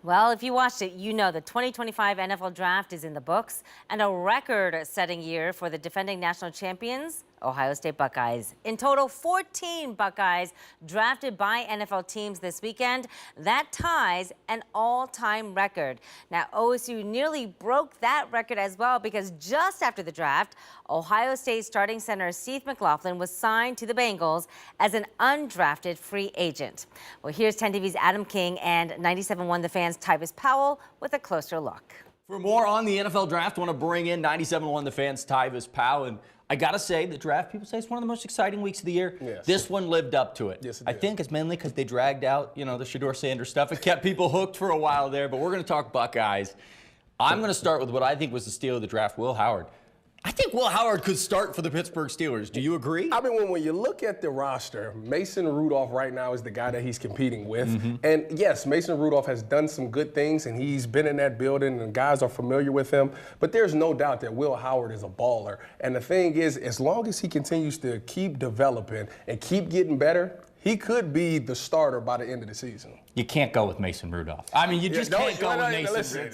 Well, if you watched it, you know the 2025 NFL Draft is in the books and a record-setting year for the defending national champions, Ohio State Buckeyes. In total, 14 Buckeyes drafted by NFL teams this weekend. That ties an all-time record. Now, OSU nearly broke that record as well because just after the draft, Ohio State starting center Steve McLaughlin was signed to the Bengals as an undrafted free agent. Well, here's 10 TV's Adam King and 97.1 The Fan's Tyvis Powell with a closer look. For more on the NFL Draft, I want to bring in 97.1 The Fan's Tyvis Powell. And I got to say, the draft, people say it's one of the most exciting weeks of the year. Yes. This one lived up to it. Yes, it I did. think it's mainly because they dragged out, the Shedeur Sanders stuff. It kept people hooked for a while there, but we're going to talk Buckeyes. I'm going to start with what I think was the steal of the draft, Will Howard. I think Will Howard could start for the Pittsburgh Steelers. Do you agree? I mean, when you look at the roster, Mason Rudolph right now is the guy that he's competing with. And yes, Mason Rudolph has done some good things, and he's been in that building, and guys are familiar with him. But there's no doubt that Will Howard is a baller. And the thing is, as long as he continues to keep developing and keep getting better, he could be the starter by the end of the season. You can't go with Mason Rudolph. I mean, you just can't go with Mason.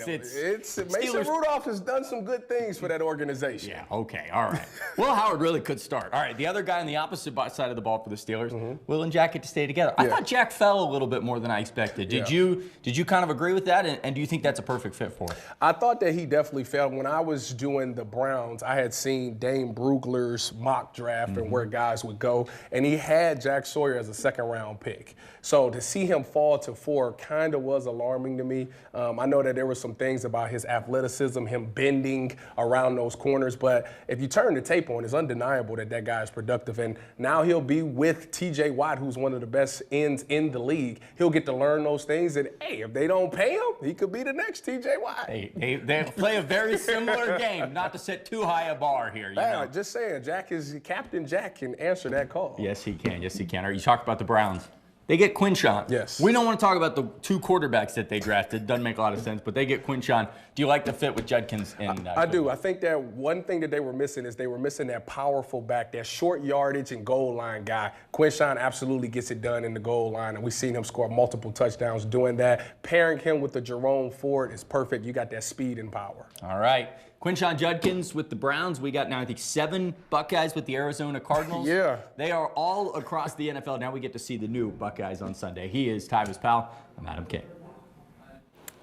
Mason Rudolph has done some good things for that organization. Yeah, okay, all right. Will Howard really could start. All right, the other guy on the opposite side of the ball for the Steelers, Will and Jack get to stay together. I thought Jack fell a little bit more than I expected. Did you kind of agree with that, and do you think that's a perfect fit for him? I thought that he definitely fell. When I was doing the Browns, I had seen Dane Brugler's mock draft and where guys would go, and he had Jack Sawyer as a second-round pick. So to see him fall to 4 kind of was alarming to me. I know that there were some things about his athleticism, him bending around those corners, but if you turn the tape on, it's undeniable that that guy is productive. And now he'll be with TJ Watt, who's one of the best ends in the league. He'll get to learn those things, and hey, if they don't pay him, he could be the next TJ Watt. They play a very similar game, not to set too high a bar here. You know? Just saying, Captain Jack can answer that call. Yes, he can. Yes, he can. All right, you talked about the Browns. They get Quinshon. Yes. We don't want to talk about the 2 quarterbacks that they drafted. Doesn't make a lot of sense, but they get Quinshon. Do you like the fit with Judkins? I do. I think that one thing that they were missing is they were missing that powerful back, that short yardage and goal line guy. Quinshon absolutely gets it done in the goal line, and we've seen him score multiple touchdowns doing that. Pairing him with the Jerome Ford is perfect. You got that speed and power. All right. Quinshon Judkins with the Browns. We got now, I think, 7 Buckeyes with the Arizona Cardinals. Yeah. They are all across the NFL. Now we get to see the new Buckeyes on Sunday. He is Tyvis Powell. I'm Adam King.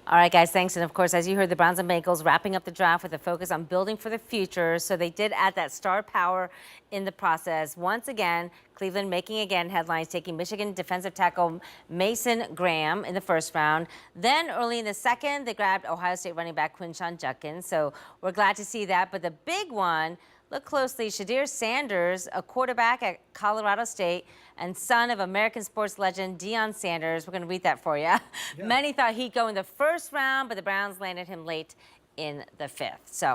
All right, guys, thanks. And, of course, as you heard, the Browns and Bengals wrapping up the draft with a focus on building for the future. So they did add that star power in the process. Once again, Cleveland making again headlines, taking Michigan defensive tackle Mason Graham in the first round. Then early in the second, they grabbed Ohio State running back Quinshon Judkins. So we're glad to see that. But the big one, look closely, Shedeur Sanders, a quarterback at Colorado State and son of American sports legend Deion Sanders. We're going to read that for you. Yeah. Many thought he'd go in the first round, but the Browns landed him late in the 5th. So